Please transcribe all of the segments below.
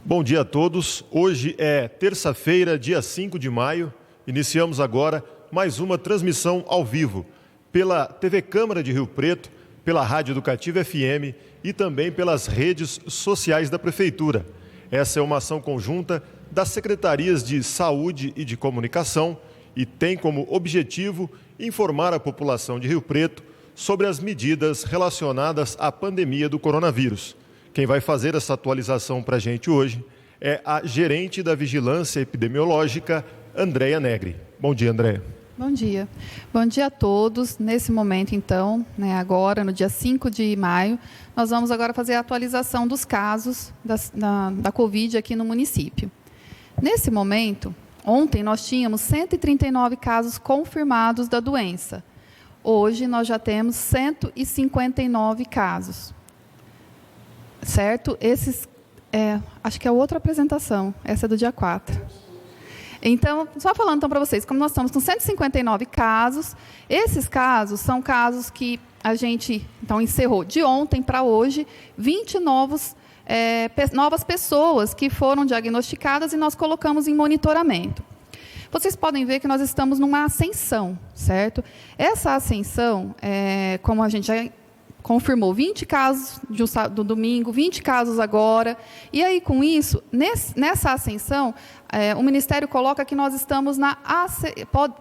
Bom dia a todos. Hoje é terça-feira, dia 5 de maio. Iniciamos agora mais uma transmissão ao vivo pela TV Câmara de Rio Preto, pela Rádio Educativa FM e também pelas redes sociais da Prefeitura. Essa é uma ação conjunta das Secretarias de Saúde e de Comunicação e tem como objetivo informar a população de Rio Preto sobre as medidas relacionadas à pandemia do coronavírus. Quem vai fazer essa atualização para a gente hoje é a gerente da Vigilância Epidemiológica, Andréia Negri. Bom dia, Andréia. Bom dia. Bom dia a todos. Nesse momento, então, agora, no dia 5 de maio, nós vamos agora fazer a atualização dos casos da Covid aqui no município. Nesse momento, ontem nós tínhamos 139 casos confirmados da doença. Hoje nós já temos 159 casos. Certo? Acho que é outra apresentação, essa é do dia 4. Então, só falando então para vocês, como nós estamos com 159 casos, esses casos são casos que a gente então encerrou de ontem para hoje, 20 novas pessoas que foram diagnosticadas e nós colocamos em monitoramento. Vocês podem ver que nós estamos numa ascensão, certo? Essa ascensão, como a gente já confirmou 20 casos do domingo, 20 casos agora. E aí, com isso, nessa ascensão, o Ministério coloca que nós estamos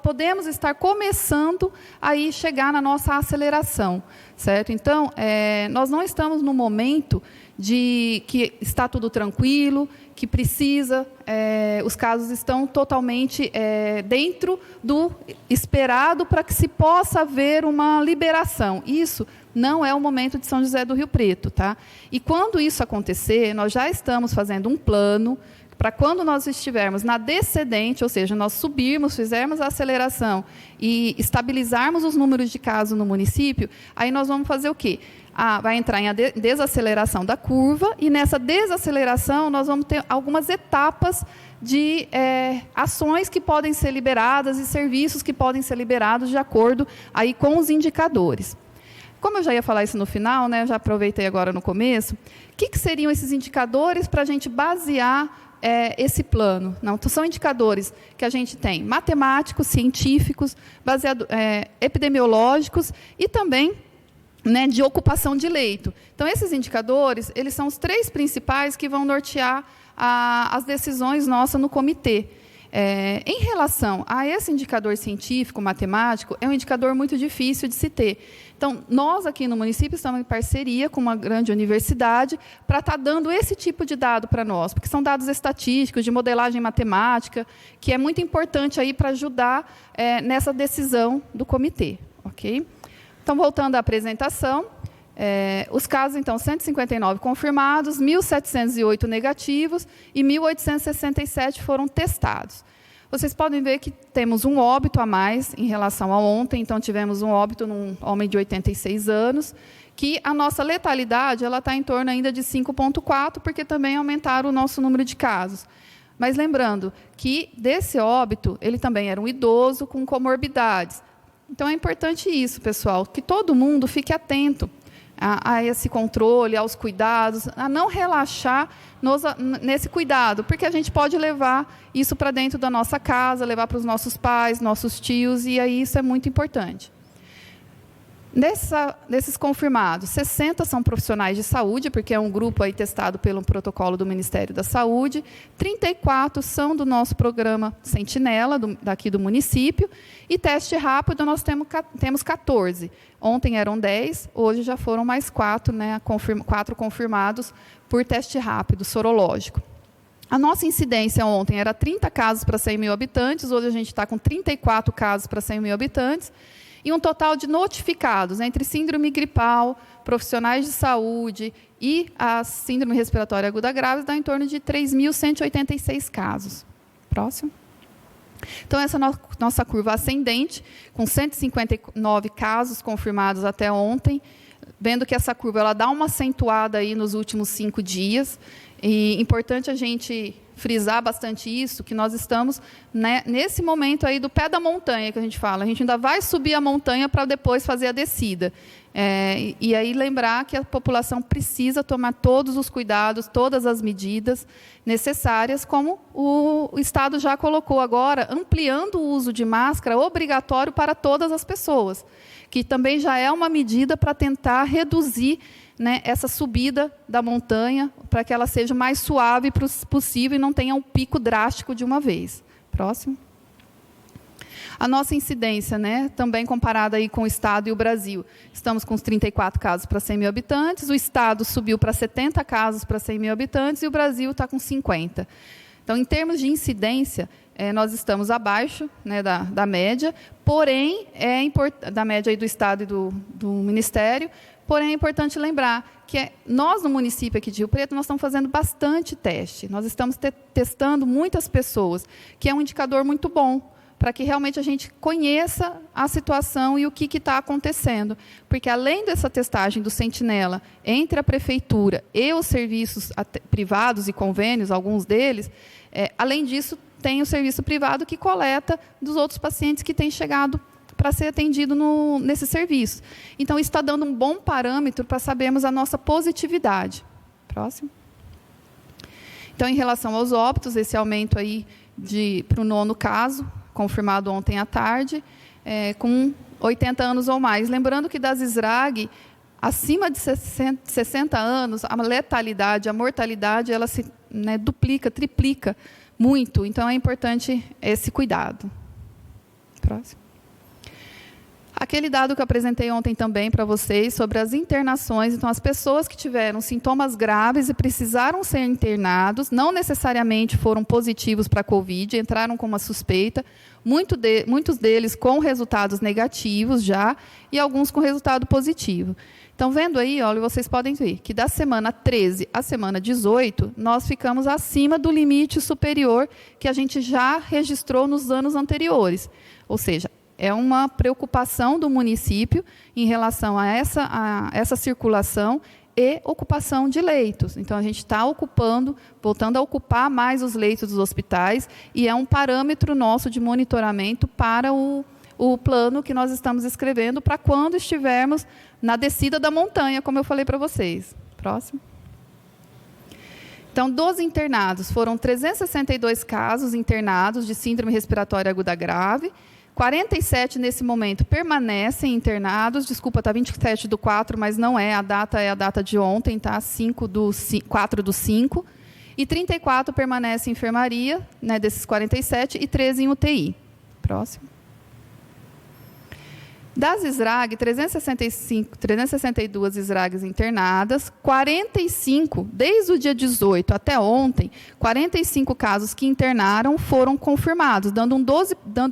podemos estar começando a chegar na nossa aceleração, certo? Então, nós não estamos no momento de que está tudo tranquilo, que precisa, os casos estão totalmente dentro do esperado para que se possa haver uma liberação. Isso não é o momento de São José do Rio Preto, tá? E quando isso acontecer, nós já estamos fazendo um plano para quando nós estivermos na descendente, ou seja, nós subirmos, fizermos a aceleração e estabilizarmos os números de casos no município, aí nós vamos fazer o quê? Vai entrar em desaceleração da curva e nessa desaceleração nós vamos ter algumas etapas de ações que podem ser liberadas e serviços que podem ser liberados de acordo aí com os indicadores. Como eu já ia falar isso no final, já aproveitei agora no começo, o que seriam esses indicadores para a gente basear esse plano? Não, são indicadores que a gente tem matemáticos, científicos, epidemiológicos e também de ocupação de leito. Então, esses indicadores, eles são os 3 principais que vão nortear as decisões nossas no comitê. Em relação a esse indicador científico, matemático, é um indicador muito difícil de se ter. Então, nós aqui no município estamos em parceria com uma grande universidade para estar dando esse tipo de dado para nós, porque são dados estatísticos, de modelagem matemática, que é muito importante aí para ajudar nessa decisão do comitê. Ok? Então, voltando à apresentação, os casos, então, 159 confirmados, 1.708 negativos e 1.867 foram testados. Vocês podem ver que temos um óbito a mais em relação a ontem, então tivemos um óbito num homem de 86 anos, que a nossa letalidade está em torno ainda de 5,4, porque também aumentaram o nosso número de casos. Mas lembrando que desse óbito, ele também era um idoso com comorbidades. Então é importante isso, pessoal, que todo mundo fique atento a esse controle, aos cuidados, a não relaxar nesse cuidado, porque a gente pode levar isso para dentro da nossa casa, levar para os nossos pais, nossos tios, e aí isso é muito importante. Desses confirmados, 60 são profissionais de saúde, porque é um grupo aí testado pelo protocolo do Ministério da Saúde, 34 são do nosso programa Sentinela, daqui do município, e teste rápido nós temos 14. Ontem eram 10, hoje já foram mais 4, 4 confirmados por teste rápido, sorológico. A nossa incidência ontem era 30 casos para 100 mil habitantes, hoje a gente está com 34 casos para 100 mil habitantes, e um total de notificados entre síndrome gripal, profissionais de saúde e a síndrome respiratória aguda grave dá em torno de 3.186 casos. Próximo. Então, essa nossa curva ascendente, com 159 casos confirmados até ontem, vendo que essa curva ela dá uma acentuada aí nos últimos 5 dias, e importante a gente frisar bastante isso, que nós estamos nesse momento aí do pé da montanha, que a gente fala. A gente ainda vai subir a montanha para depois fazer a descida. E aí lembrar que a população precisa tomar todos os cuidados, todas as medidas necessárias, como o Estado já colocou agora, ampliando o uso de máscara obrigatório para todas as pessoas, que também já é uma medida para tentar reduzir, né, essa subida da montanha, para que ela seja mais suave possível e não tenha um pico drástico de uma vez. Próximo. A nossa incidência, né, também comparada aí com o Estado e o Brasil. Estamos com os 34 casos para 100 mil habitantes, o Estado subiu para 70 casos para 100 mil habitantes e o Brasil está com 50. Então, em termos de incidência, nós estamos abaixo, né, da média, porém, da média aí do Estado e do Ministério, porém é importante lembrar que nós, no município aqui de Rio Preto, nós estamos fazendo bastante teste, nós estamos testando muitas pessoas, que é um indicador muito bom, para que realmente a gente conheça a situação e o que está acontecendo. Porque, além dessa testagem do Sentinela entre a Prefeitura e os serviços privados e convênios, alguns deles, além disso, tem o serviço privado que coleta dos outros pacientes que têm chegado para ser atendido nesse serviço. Então, isso está dando um bom parâmetro para sabermos a nossa positividade. Próximo. Então, em relação aos óbitos, esse aumento aí para o 9º caso, confirmado ontem à tarde, com 80 anos ou mais. Lembrando que das SRAG, acima de 60 anos, a letalidade, a mortalidade, ela se duplica, triplica muito. Então, é importante esse cuidado. Próximo. Aquele dado que eu apresentei ontem também para vocês sobre as internações. Então, as pessoas que tiveram sintomas graves e precisaram ser internados, não necessariamente foram positivos para a Covid, entraram com uma suspeita, muitos deles com resultados negativos já, e alguns com resultado positivo. Então, vendo aí, olha, vocês podem ver que da semana 13 à semana 18, nós ficamos acima do limite superior que a gente já registrou nos anos anteriores. Ou seja, é uma preocupação do município em relação a essa circulação e ocupação de leitos. Então, a gente está voltando a ocupar mais os leitos dos hospitais, e é um parâmetro nosso de monitoramento para o plano que nós estamos escrevendo para quando estivermos na descida da montanha, como eu falei para vocês. Próximo. Então, dos internados, foram 362 casos internados de síndrome respiratória aguda grave, 47 nesse momento permanecem internados, desculpa, está 27/4, mas não é a data de ontem, tá? 4/5, e 34 permanecem em enfermaria, né, desses 47, e 13 em UTI. Próximo. Das SRAG, 362 SRAGs internadas, 45, desde o dia 18 até ontem, 45 casos que internaram foram confirmados, dando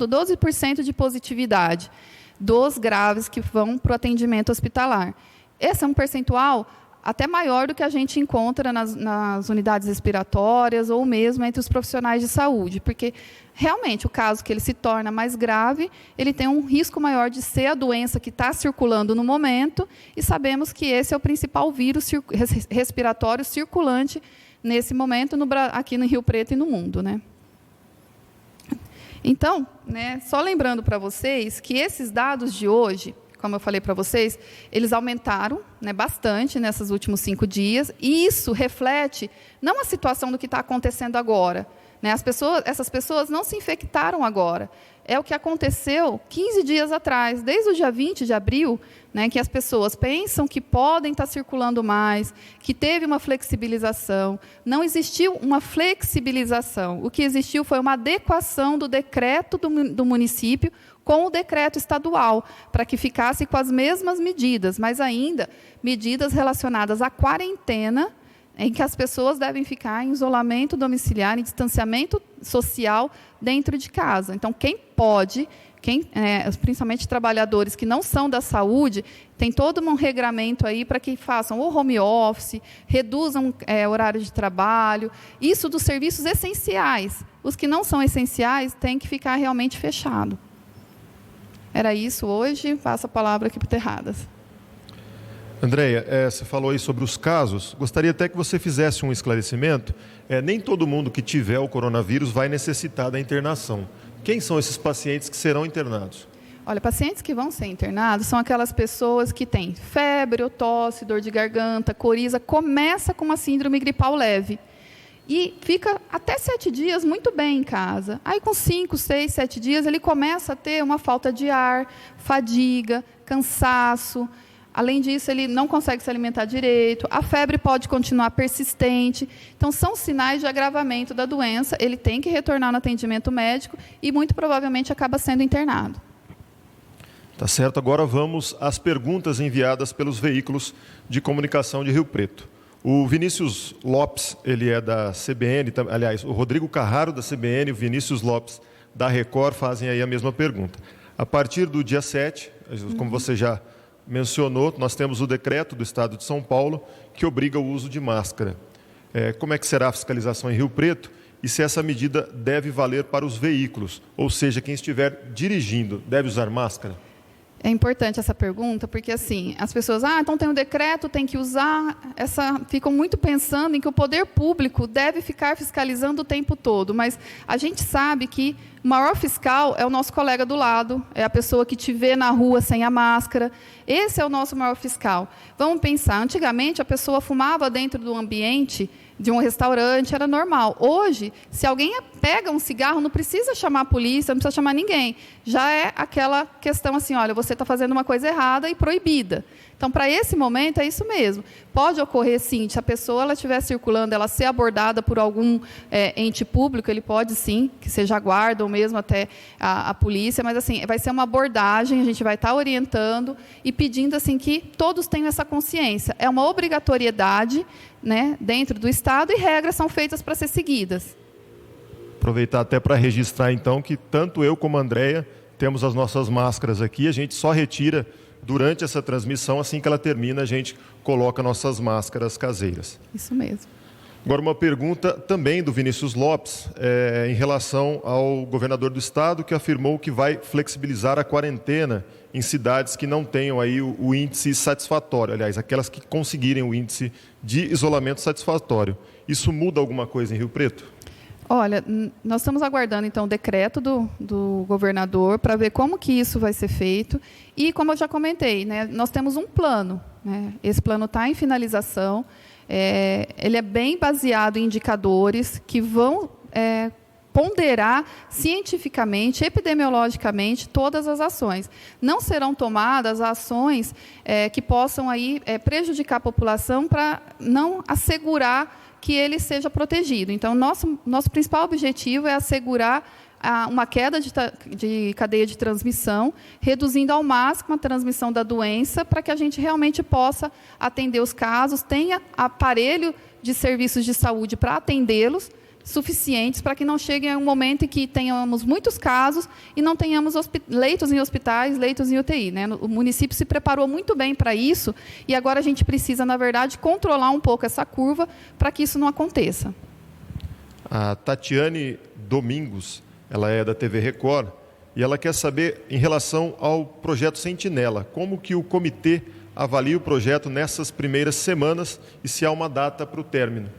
12% de positividade dos graves que vão para o atendimento hospitalar. Esse é um percentual até maior do que a gente encontra nas unidades respiratórias ou mesmo entre os profissionais de saúde, porque realmente o caso que ele se torna mais grave, ele tem um risco maior de ser a doença que está circulando no momento, e sabemos que esse é o principal vírus respiratório circulante nesse momento aqui no Rio Preto e no mundo, né? Então, né, só lembrando para vocês que esses dados de hoje, como eu falei para vocês, eles aumentaram, né, bastante nesses últimos 5 dias, e isso reflete não a situação do que está acontecendo agora, né? Essas pessoas não se infectaram agora, é o que aconteceu 15 dias atrás, desde o dia 20 de abril, né, que as pessoas pensam que podem estar circulando mais, que teve uma flexibilização. Não existiu uma flexibilização, o que existiu foi uma adequação do decreto do município com o decreto estadual, para que ficasse com as mesmas medidas, mas ainda medidas relacionadas à quarentena, em que as pessoas devem ficar em isolamento domiciliar, em distanciamento social dentro de casa. Então, principalmente trabalhadores que não são da saúde, tem todo um regramento aí para que façam o home office, reduzam horário de trabalho, isso dos serviços essenciais. Os que não são essenciais têm que ficar realmente fechado. Era isso hoje, passo a palavra aqui para o Terradas. Andréia, você falou aí sobre os casos, gostaria até que você fizesse um esclarecimento. Nem todo mundo que tiver o coronavírus vai necessitar da internação. Quem são esses pacientes que serão internados? Olha, pacientes que vão ser internados são aquelas pessoas que têm febre ou tosse, dor de garganta, coriza, começa com uma síndrome gripal leve e fica até 7 dias muito bem em casa. Aí, com 5, 6, 7 dias, ele começa a ter uma falta de ar, fadiga, cansaço. Além disso, ele não consegue se alimentar direito, a febre pode continuar persistente. Então, são sinais de agravamento da doença, ele tem que retornar no atendimento médico e, muito provavelmente, acaba sendo internado. Tá certo, agora vamos às perguntas enviadas pelos veículos de comunicação de Rio Preto. O Vinícius Lopes, ele é da CBN, aliás, o Rodrigo Carraro da CBN e o Vinícius Lopes da Record fazem aí a mesma pergunta. A partir do dia 7, como você já mencionou, nós temos o decreto do Estado de São Paulo que obriga o uso de máscara. Como é que será a fiscalização em Rio Preto e se essa medida deve valer para os veículos, ou seja, quem estiver dirigindo deve usar máscara? É importante essa pergunta, porque assim, as pessoas, então tem um decreto, tem que usar, ficam muito pensando em que o poder público deve ficar fiscalizando o tempo todo, mas a gente sabe que o maior fiscal é o nosso colega do lado, é a pessoa que te vê na rua sem a máscara, esse é o nosso maior fiscal. Vamos pensar, antigamente a pessoa fumava dentro do ambiente de um restaurante, era normal. Hoje, se alguém pega um cigarro, não precisa chamar a polícia, não precisa chamar ninguém. Já é aquela questão assim, olha, você está fazendo uma coisa errada e proibida. Então, para esse momento, é isso mesmo. Pode ocorrer, sim, se a pessoa estiver circulando, ela ser abordada por algum ente público, ele pode, sim, que seja a guarda ou mesmo até a polícia, mas, assim, vai ser uma abordagem, a gente vai estar orientando e pedindo, assim, que todos tenham essa consciência. É uma obrigatoriedade, né, dentro do Estado e regras são feitas para ser seguidas. Aproveitar até para registrar, então, que tanto eu como a Andréia temos as nossas máscaras aqui, a gente só retira durante essa transmissão, assim que ela termina, a gente coloca nossas máscaras caseiras. Isso mesmo. Agora, uma pergunta também do Vinícius Lopes, em relação ao governador do estado, que afirmou que vai flexibilizar a quarentena em cidades que não tenham aí o índice satisfatório, aliás, aquelas que conseguirem o índice de isolamento satisfatório. Isso muda alguma coisa em Rio Preto? Olha, nós estamos aguardando, então, o decreto do governador para ver como que isso vai ser feito. E, como eu já comentei, né, nós temos um plano. Né, esse plano está em finalização. Ele é bem baseado em indicadores que vão ponderar cientificamente, epidemiologicamente, todas as ações. Não serão tomadas ações que possam aí, prejudicar a população para não assegurar que ele seja protegido. Então, nosso principal objetivo é assegurar uma queda de cadeia de transmissão, reduzindo ao máximo a transmissão da doença, para que a gente realmente possa atender os casos, tenha aparelho de serviços de saúde para atendê-los, suficientes para que não chegue a um momento em que tenhamos muitos casos e não tenhamos leitos em hospitais, leitos em UTI. Né? O município se preparou muito bem para isso e agora a gente precisa, na verdade, controlar um pouco essa curva para que isso não aconteça. A Tatiane Domingos, ela é da TV Record e ela quer saber, em relação ao projeto Sentinela, como que o comitê avalia o projeto nessas primeiras semanas e se há uma data para o término.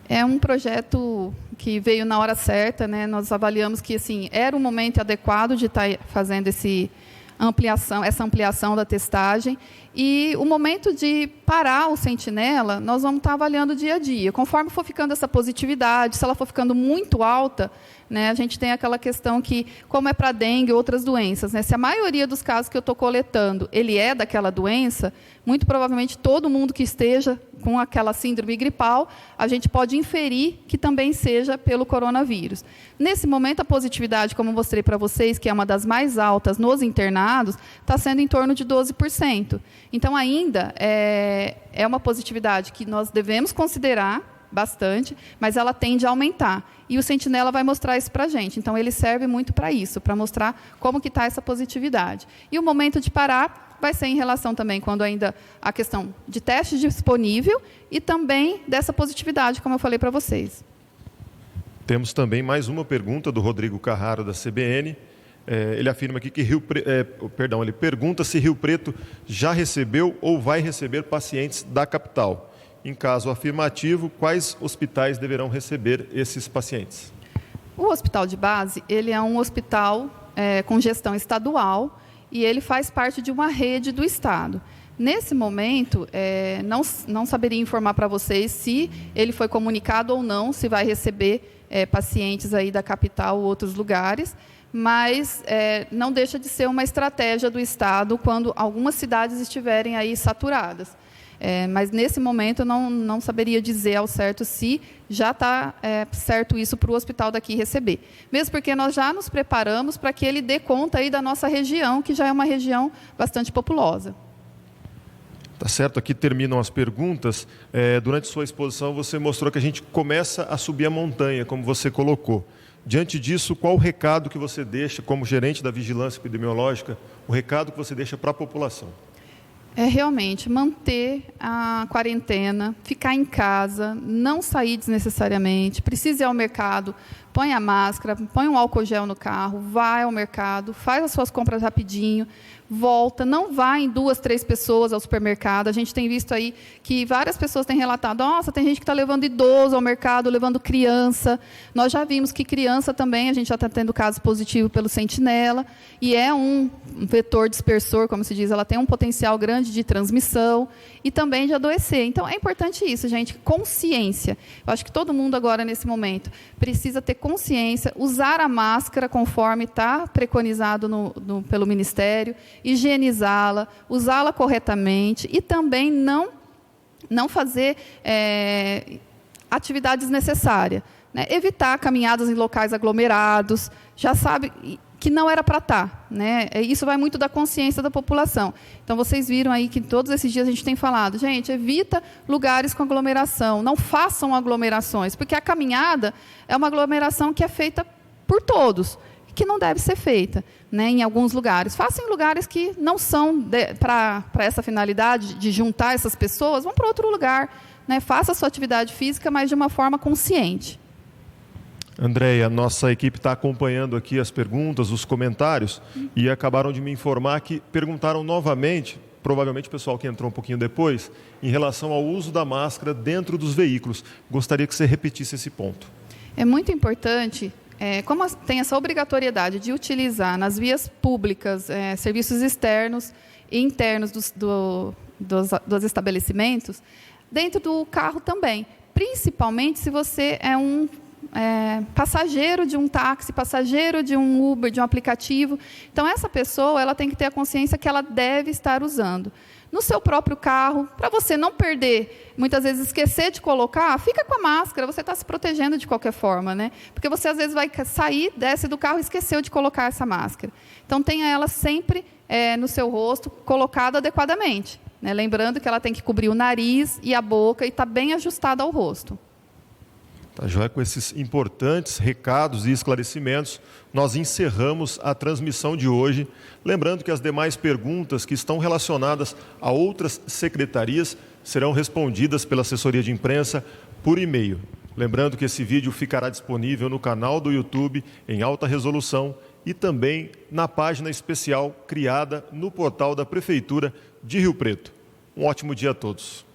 É um projeto que veio na hora certa, né? Nós avaliamos que assim, era o momento adequado de estar fazendo essa ampliação da testagem. E o momento de parar o Sentinela, nós vamos estar avaliando dia a dia. Conforme for ficando essa positividade, se ela for ficando muito alta, né, a gente tem aquela questão que, como é para dengue e outras doenças, né, se a maioria dos casos que eu estou coletando, ele é daquela doença, muito provavelmente todo mundo que esteja com aquela síndrome gripal, a gente pode inferir que também seja pelo coronavírus. Nesse momento, a positividade, como mostrei para vocês, que é uma das mais altas nos internados, está sendo em torno de 12%. Então, ainda é uma positividade que nós devemos considerar bastante, mas ela tende a aumentar. E o Sentinela vai mostrar isso para a gente. Então, ele serve muito para isso, para mostrar como que está essa positividade. E o momento de parar vai ser em relação também, quando ainda a questão de teste disponível e também dessa positividade, como eu falei para vocês. Temos também mais uma pergunta do Rodrigo Carraro, da CBN. Ele afirma aqui que ele pergunta se Rio Preto já recebeu ou vai receber pacientes da capital. Em caso afirmativo, quais hospitais deverão receber esses pacientes? O hospital de base, ele é um hospital com gestão estadual e ele faz parte de uma rede do Estado. Nesse momento, não saberia informar para vocês se ele foi comunicado ou não, se vai receber pacientes aí da capital ou outros lugares, mas não deixa de ser uma estratégia do Estado quando algumas cidades estiverem aí saturadas. Mas, nesse momento, eu não saberia dizer ao certo se já está certo isso para o hospital daqui receber. Mesmo porque nós já nos preparamos para que ele dê conta aí da nossa região, que já é uma região bastante populosa. Tá certo, aqui terminam as perguntas. Durante sua exposição, você mostrou que a gente começa a subir a montanha, como você colocou. Diante disso, qual o recado que você deixa, como gerente da vigilância epidemiológica, o recado que você deixa para a população? Realmente manter a quarentena, ficar em casa, não sair desnecessariamente, precisa ir ao mercado, põe a máscara, põe um álcool gel no carro, vai ao mercado, faz as suas compras rapidinho, volta, não vá em 2, 3 pessoas ao supermercado. A gente tem visto aí que várias pessoas têm relatado, nossa, tem gente que está levando idoso ao mercado, levando criança. Nós já vimos que criança também, a gente já está tendo caso positivo pelo Sentinela, e é um vetor dispersor, como se diz, ela tem um potencial grande de transmissão e também de adoecer. Então, é importante isso, gente, consciência. Eu acho que todo mundo agora, nesse momento, precisa ter consciência, usar a máscara conforme está preconizado pelo Ministério, higienizá-la, usá-la corretamente e também não fazer atividades desnecessárias, né? Evitar caminhadas em locais aglomerados, já sabe que não era para estar, né? Isso vai muito da consciência da população. Então, vocês viram aí que todos esses dias a gente tem falado, gente, evita lugares com aglomeração, não façam aglomerações, porque a caminhada é uma aglomeração que é feita por todos, que não deve ser feita, né, em alguns lugares. Façam em lugares que não são para essa finalidade de juntar essas pessoas, vão para outro lugar, né? Faça a sua atividade física, mas de uma forma consciente. Andréia, nossa equipe está acompanhando aqui as perguntas, os comentários, e acabaram de me informar que perguntaram novamente, provavelmente o pessoal que entrou um pouquinho depois, em relação ao uso da máscara dentro dos veículos. Gostaria que você repetisse esse ponto. É muito importante, como tem essa obrigatoriedade de utilizar nas vias públicas serviços externos e internos dos estabelecimentos, dentro do carro também, principalmente se você é um passageiro de um táxi, passageiro de um Uber, de um aplicativo. Então, essa pessoa ela tem que ter a consciência que ela deve estar usando. No seu próprio carro, para você não perder, muitas vezes esquecer de colocar, fica com a máscara, você está se protegendo de qualquer forma, né? Porque você, às vezes, vai sair, desce do carro e esqueceu de colocar essa máscara. Então, tenha ela sempre no seu rosto, colocada adequadamente, né? Lembrando que ela tem que cobrir o nariz e a boca e está bem ajustada ao rosto. Tá, joia, com esses importantes recados e esclarecimentos, nós encerramos a transmissão de hoje. Lembrando que as demais perguntas que estão relacionadas a outras secretarias serão respondidas pela assessoria de imprensa por e-mail. Lembrando que esse vídeo ficará disponível no canal do YouTube em alta resolução e também na página especial criada no portal da Prefeitura de Rio Preto. Um ótimo dia a todos.